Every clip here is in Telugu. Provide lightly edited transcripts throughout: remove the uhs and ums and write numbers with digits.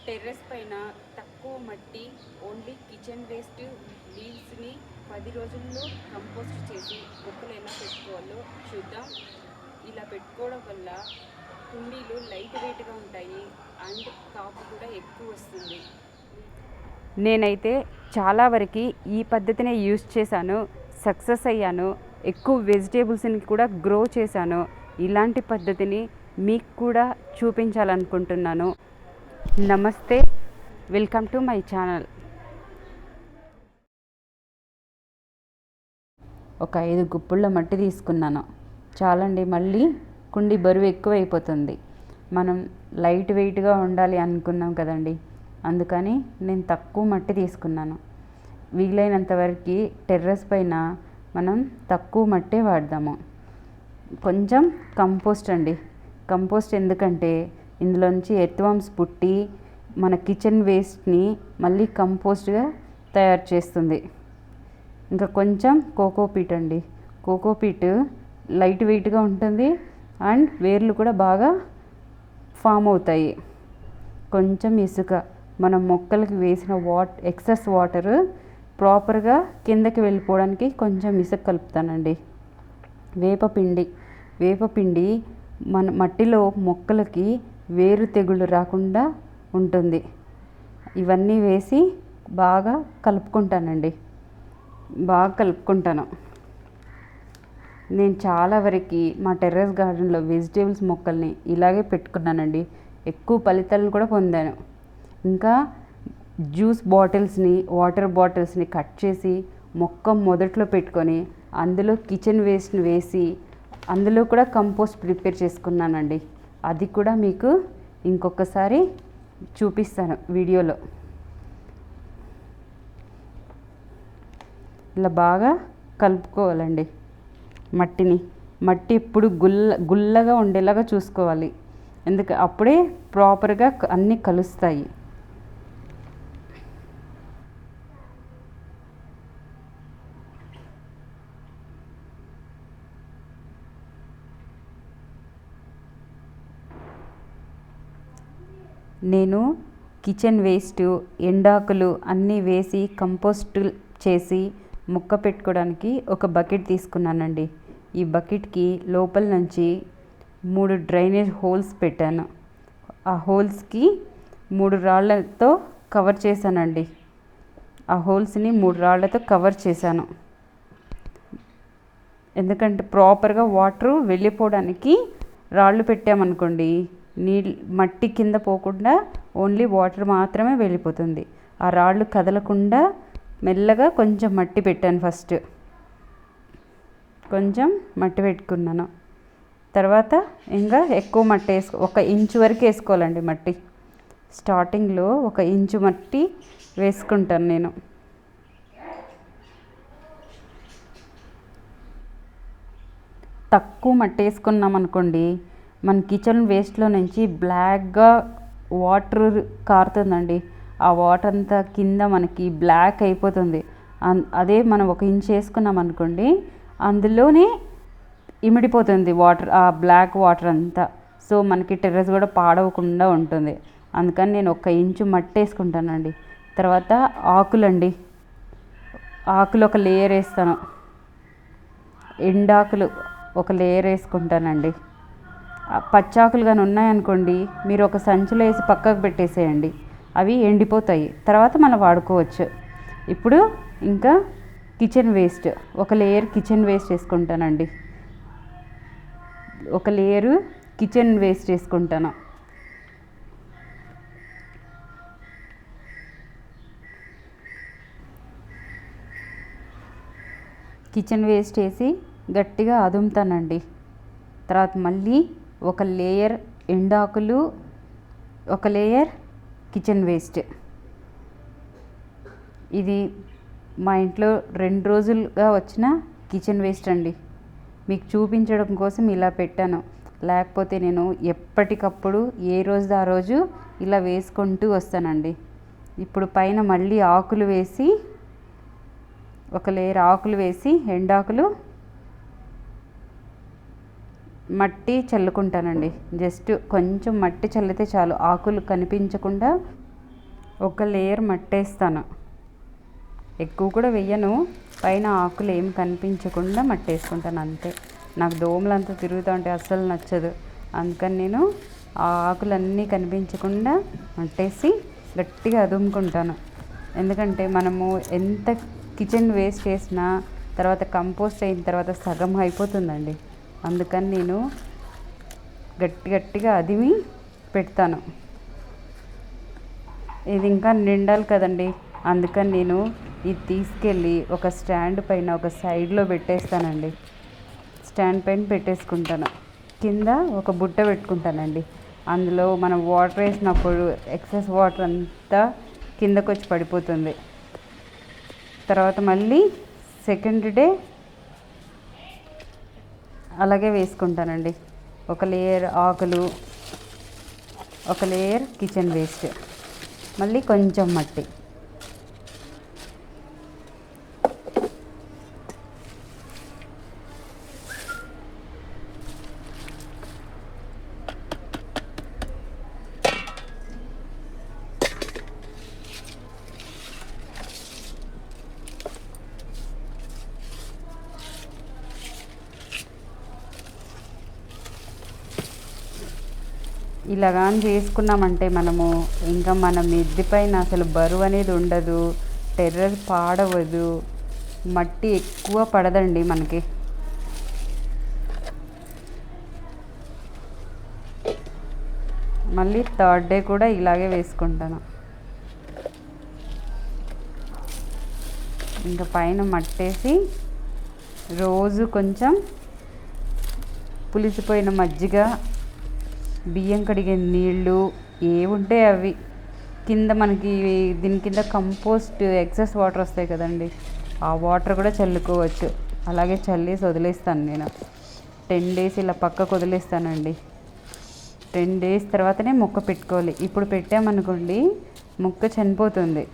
టెర్రస్ పైన తక్కువ మట్టి, ఓన్లీ కిచెన్ వేస్ట్ లీవ్స్ని 10 రోజుల్లో కంపోస్ట్ చేసి మొక్కలు ఎలా పెట్టుకోవాలో చూద్దాం. ఇలా పెట్టుకోవడం వల్ల కుండీలు లైట్ వెయిట్గా ఉంటాయి అండ్ కాపు కూడా ఎక్కువ వస్తుంది. నేనైతే చాలా వరకు ఈ పద్ధతినే యూజ్ చేశాను, సక్సెస్ అయ్యాను. ఎక్కువ వెజిటేబుల్స్ని కూడా గ్రో చేశాను. ఇలాంటి పద్ధతిని మీకు కూడా చూపించాలనుకుంటున్నాను. నమస్తే, వెల్కమ్ టు మై ఛానల్. ఒక 5 గుప్పుళ్ళ మట్టి తీసుకున్నాను. చాలండి, మళ్ళీ కుండి బరువు ఎక్కువైపోతుంది. మనం లైట్ వెయిట్గా ఉండాలి అనుకున్నాం కదండి, అందుకని నేను తక్కువ మట్టి తీసుకున్నాను. వీలైనంత వరకు టెర్రస్ పైన మనం తక్కువ మట్టే వాడదాము. కొంచెం కంపోస్ట్ అండి. కంపోస్ట్ ఎందుకంటే ఇందులోంచి ఎర్త్వామ్స్ పుట్టి మన కిచెన్ వేస్ట్ని మళ్ళీ కంపోస్ట్గా తయారు చేస్తుంది. ఇంకా కొంచెం కోకోపీట్ అండి. కోకోపీట్ లైట్ వెయిట్గా ఉంటుంది అండ్ వేర్లు కూడా బాగా ఫామ్ అవుతాయి. కొంచెం ఇసుక, మనం మొక్కలకి వేసిన ఎక్సెస్ వాటర్ ప్రాపర్గా కిందకి వెళ్ళిపోవడానికి కొంచెం ఇసుక కలుపుతానండి. వేపపిండి మన మట్టిలో మొక్కలకి వేరు తెగుళ్ళు రాకుండా ఉంటుంది. ఇవన్నీ వేసి బాగా కలుపుకుంటానండి. నేను చాలా వరకు మా టెర్రస్ గార్డెన్లో వెజిటేబుల్స్ మొక్కల్ని ఇలాగే పెట్టుకున్నానండి. ఎక్కువ ఫలితాలను కూడా పొందాను. ఇంకా జ్యూస్ బాటిల్స్ని, వాటర్ బాటిల్స్ని కట్ చేసి మొక్క మొదట్లో పెట్టుకొని అందులో కిచెన్ వేస్ట్ని వేసి అందులో కూడా కంపోస్ట్ ప్రిపేర్ చేసుకున్నానండి. అది కూడా మీకు ఇంకొకసారి చూపిస్తాను వీడియోలో. ఇలా బాగా కలుపుకోవాలండి మట్టి ఎప్పుడు గుల్లగా ఉండేలాగా చూసుకోవాలి. అప్పుడే ప్రాపర్గా అన్నీ కలుస్తాయి. నేను కిచెన్ వేస్ట్, ఎండాకులు అన్నీ వేసి కంపోస్ట్ చేసి మొక్క పెట్టుకోవడానికి ఒక బకెట్ తీసుకున్నానండి. ఈ బకెట్కి లోపల నుంచి 3 డ్రైనేజ్ హోల్స్ పెట్టాను. ఆ హోల్స్కి 3 రాళ్లతో కవర్ చేశానండి. ఆ హోల్స్ని 3 రాళ్లతో కవర్ చేశాను. ఎందుకంటే ప్రాపర్గా వాటర్ వెళ్ళిపోవడానికి రాళ్ళు పెట్టామనుకోండి, మట్టి కింద పోకుండా ఓన్లీ వాటర్ మాత్రమే వెళ్ళిపోతుంది. ఆ రాళ్ళు కదలకుండా మెల్లగా కొంచెం మట్టి పెట్టాను. ఫస్ట్ కొంచెం మట్టి పెట్టుకున్నాను. తర్వాత ఇంకా ఎక్కువ మట్టి 1 ఇంచు వరకు వేసుకోవాలండి మట్టి. స్టార్టింగ్లో 1 ఇంచు మట్టి వేసుకుంటాను నేను. తక్కువ మట్టి వేసుకున్నాం అనుకోండి, మన కిచెన్ వేస్ట్లో నుంచి బ్లాక్గా వాటర్ కారుతుందండి. ఆ వాటర్ అంతా కింద మనకి బ్లాక్ అయిపోతుంది. అదే మనం 1 ఇంచ్ వేసుకున్నాం అనుకోండి, అందులోనే ఇమిడిపోతుంది వాటర్, ఆ బ్లాక్ వాటర్ అంతా. సో మనకి టెర్రస్ కూడా పాడవకుండా ఉంటుంది. అందుకని నేను 1 ఇంచు మట్టి వేసుకుంటానండి. తర్వాత ఆకులు ఒక లేయర్ వేస్తాను. ఎండాకులు ఒక లేయర్ వేసుకుంటానండి. పచ్చాకులు కానీ ఉన్నాయనుకోండి, మీరు ఒక సంచిలో వేసి పక్కకు పెట్టేసేయండి. అవి ఎండిపోతాయి, తర్వాత మనం వాడుకోవచ్చు. ఇప్పుడు ఇంకా కిచెన్ వేస్ట్, ఒక లేయర్ కిచెన్ వేస్ట్ వేసుకుంటానండి. ఒక లేయరు కిచెన్ వేస్ట్ వేసుకుంటాను. కిచెన్ వేస్ట్ వేసి గట్టిగా అదుముతానండి. తర్వాత మళ్ళీ ఒక లేయర్ ఎండాకులు, ఒక లేయర్ కిచెన్ వేస్ట్. ఇది మా ఇంట్లో 2 రోజులుగా వచ్చిన కిచెన్ వేస్ట్ అండి. మీకు చూపించడం కోసం ఇలా పెట్టాను. లేకపోతే నేను ఎప్పటికప్పుడు ఏ రోజు ఆ రోజు ఇలా వేసుకుంటూ వస్తానండి. ఇప్పుడు పైన మళ్ళీ ఆకులు వేసి, ఒక లేయర్ ఆకులు వేసి ఎండాకులు మట్టి చల్లుకుంటానండి. జస్ట్ కొంచెం మట్టి చల్లితే చాలు, ఆకులు కనిపించకుండా ఒక లేయర్ మట్టేస్తాను, ఎక్కువ కూడా వెయ్యను. పైన ఆకులు ఏం కనిపించకుండా మట్టేసుకుంటాను అంతే. నాకు దోమలంతా తిరుగుతూ ఉంటే అస్సలు నచ్చదు. అందుకని నేను ఆ ఆకులన్నీ కనిపించకుండా మట్టేసి గట్టిగా అదుముకుంటాను. ఎందుకంటే మనము ఎంత కిచెన్ వేస్ట్ చేసినా తర్వాత కంపోస్ట్ అయిన తర్వాత సగం అయిపోతుందండి. అందుకని నేను గట్టిగా అదిమి పెడతాను. ఇది ఇంకా నిండాలి కదండి, అందుకని నేను ఇది తీసుకెళ్ళి ఒక స్టాండ్ పైన ఒక సైడ్లో పెట్టేస్తానండి. స్టాండ్ పైన పెట్టేసుకుంటాను. కింద ఒక బుట్ట పెట్టుకుంటానండి. అందులో మనం వాటర్ వేసినప్పుడు ఎక్సెస్ వాటర్ అంతా కిందకు వచ్చి పడిపోతుంది. తర్వాత మళ్ళీ సెకండ్ డే అలాగే వేసుకుంటానండి. ఒక లేయర్ ఆకులు, ఒక లేయర్ కిచెన్ వేస్ట్, మళ్ళీ కొంచెం మట్టి. ఇలాగాని చేసుకున్నామంటే మనము ఇంకా మన మిద్దె పైన అసలు బరువు అనేది ఉండదు, టెర్రస్ పాడవదు, మట్టి ఎక్కువ పడదండి మనకి. మళ్ళీ థర్డ్ డే కూడా ఇలాగే వేసుకుంటాను. ఇంకా పైన మట్టేసి రోజు కొంచెం పులిసిపోయిన మజ్జిగ, బియ్యం కడిగే నీళ్ళు ఏవుంటే అవి కింద మనకి దీని కింద కంపోస్ట్ ఎక్సెస్ వాటర్ వస్తాయి కదండి, ఆ వాటర్ కూడా చల్లుకోవచ్చు. అలాగే చల్లేసి వదిలేస్తాను నేను. 10 days ఇలా పక్కకు వదిలేస్తానండి. 10 days తర్వాతనే మొక్క పెట్టుకోవాలి. ఇప్పుడు పెట్టామనుకోండి మొక్క చనిపోతుంది.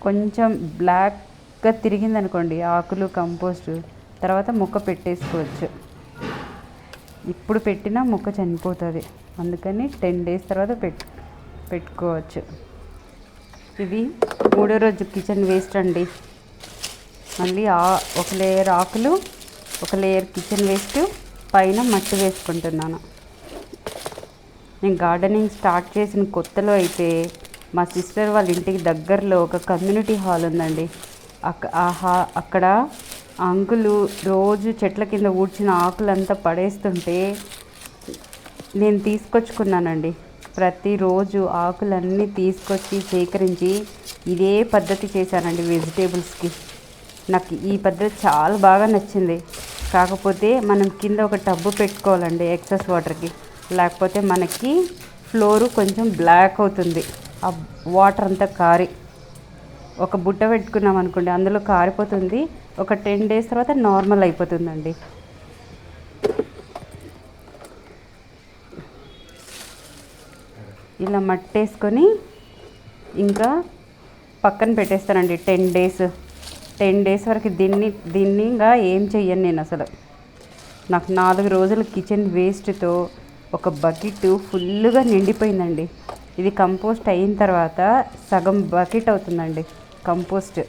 కొంచెం బ్లాక్గా తిరిగిందనుకోండి ఆకులు కంపోస్ట్, తర్వాత మొక్క పెట్టేసుకోవచ్చు. ఇప్పుడు పెట్టినా మొక్క చనిపోతుంది. అందుకని 10 days తర్వాత పెట్టుకోవచ్చు. ఇది 3వ రోజు కిచెన్ వేస్ట్ అండి. మళ్ళీ ఒక లేయర్ ఆకులు, ఒక లేయర్ కిచెన్ వేస్ట్, పైన మట్టి వేసుకుంటున్నాను. నేను గార్డెనింగ్ స్టార్ట్ చేసిన కొత్తలో అయితే మా సిస్టర్ వాళ్ళ ఇంటికి దగ్గరలో ఒక కమ్యూనిటీ హాల్ ఉందండి. అక్కడ అంకులు రోజు చెట్ల కింద ఊడ్చిన ఆకులంతా పడేస్తుంటే నేను తీసుకొచ్చుకున్నానండి. ప్రతిరోజు ఆకులన్నీ తీసుకొచ్చి సేకరించి ఇదే పద్ధతి చేశానండి వెజిటేబుల్స్కి. నాకు ఈ పద్ధతి చాలా బాగా నచ్చింది. కాకపోతే మనం కింద ఒక టబ్బు పెట్టుకోవాలండి ఎక్సెస్ వాటర్కి, లేకపోతే మనకి ఫ్లోరు కొంచెం బ్లాక్ అవుతుంది. ఆ వాటర్ అంతా కారి ఒక బుట్ట పెట్టుకున్నాం అనుకోండి అందులో కారిపోతుంది. ఒక 10 days తర్వాత నార్మల్ అయిపోతుందండి. ఇలా మట్టేసుకొని ఇంకా పక్కన పెట్టేస్తానండి 10 days. 10 days వరకు దీన్ని ఇంకా ఏం చెయ్యను నేను అసలు. నాకు 4 రోజులు కిచెన్ వేస్ట్తో ఒక బకెట్ ఫుల్గా నిండిపోయిందండి. ఇది కంపోస్ట్ అయిన తర్వాత సగం బకెట్ అవుతుందండి కంపోస్ట్.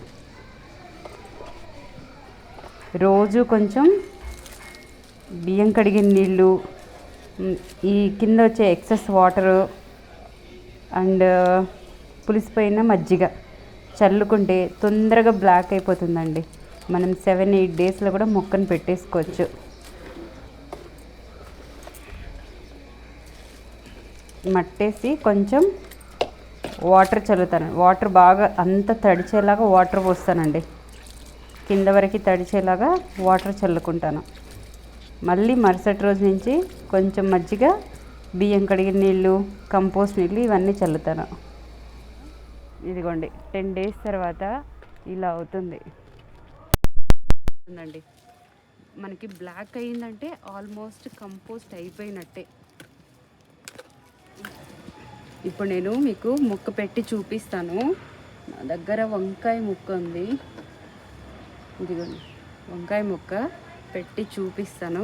రోజు కొంచెం బియ్యం కడిగిన నీళ్ళు, ఈ కింద వచ్చే ఎక్సెస్ వాటరు అండ్ పులిసిపోయిన మజ్జిగ చల్లుకుంటే తొందరగా బ్లాక్ అయిపోతుందండి. మనం 7-8 daysలో కూడా మొక్కను పెట్టేసుకోవచ్చు. మట్టేసి కొంచెం వాటర్ చల్లుతాను. వాటర్ బాగా అంత తడిచేలాగా వాటర్ పోస్తానండి. కింద వరకు తడిచేలాగా వాటర్ చల్లుకుంటాను. మళ్ళీ మరుసటి రోజు నుంచి కొంచెం మజ్జిగ, బియ్యం కడిగిన నీళ్ళు, కంపోస్ట్ నీళ్ళు ఇవన్నీ చల్లుతాను. ఇదిగోండి 10 days తర్వాత ఇలా అవుతుంది మనకి. బ్లాక్ అయిందంటే ఆల్మోస్ట్ కంపోస్ట్ అయిపోయినట్టే. ఇప్పుడు నేను మీకు మొక్క పెట్టి చూపిస్తాను. నా దగ్గర వంకాయ మొక్క ఉంది. ఇదిగోండి వంకాయ మొక్క పెట్టి చూపిస్తాను.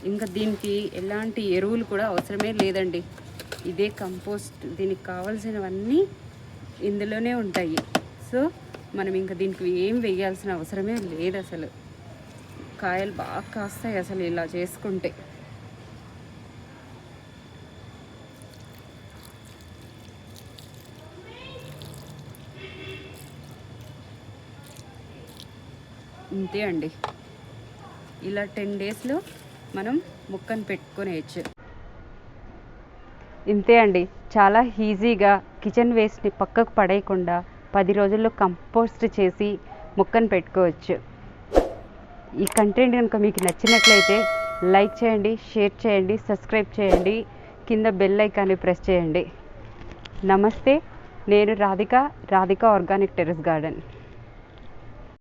ఇంకా దీనికి ఎలాంటి ఎరువులు కూడా అవసరమే లేదండి. ఇదే కంపోస్ట్. దీనికి కావాల్సినవన్నీ ఇందులోనే ఉంటాయి. సో మనం ఇంకా దీనికి ఏం వేయాల్సిన అవసరమే లేదు అసలు. కాయలు బాగా కాస్తాయి అసలు ఇలా చేసుకుంటే. ఇంతే అండి. ఇలా 10 డేస్లో మనం మొక్కను పెట్టుకునేయచ్చు. ఇంతే అండి. చాలా ఈజీగా కిచెన్ వేస్ట్ని పక్కకు పడేయకుండా 10 రోజుల్లో కంపోస్ట్ చేసి మొక్కను పెట్టుకోవచ్చు. ఈ కంటెంట్ కనుక మీకు నచ్చినట్లయితే లైక్ చేయండి, షేర్ చేయండి, సబ్స్క్రైబ్ చేయండి, కింద బెల్ ఐకాన్ని ప్రెస్ చేయండి. నమస్తే, నేను రాధిక ఆర్గానిక్ టెర్రస్ గార్డెన్.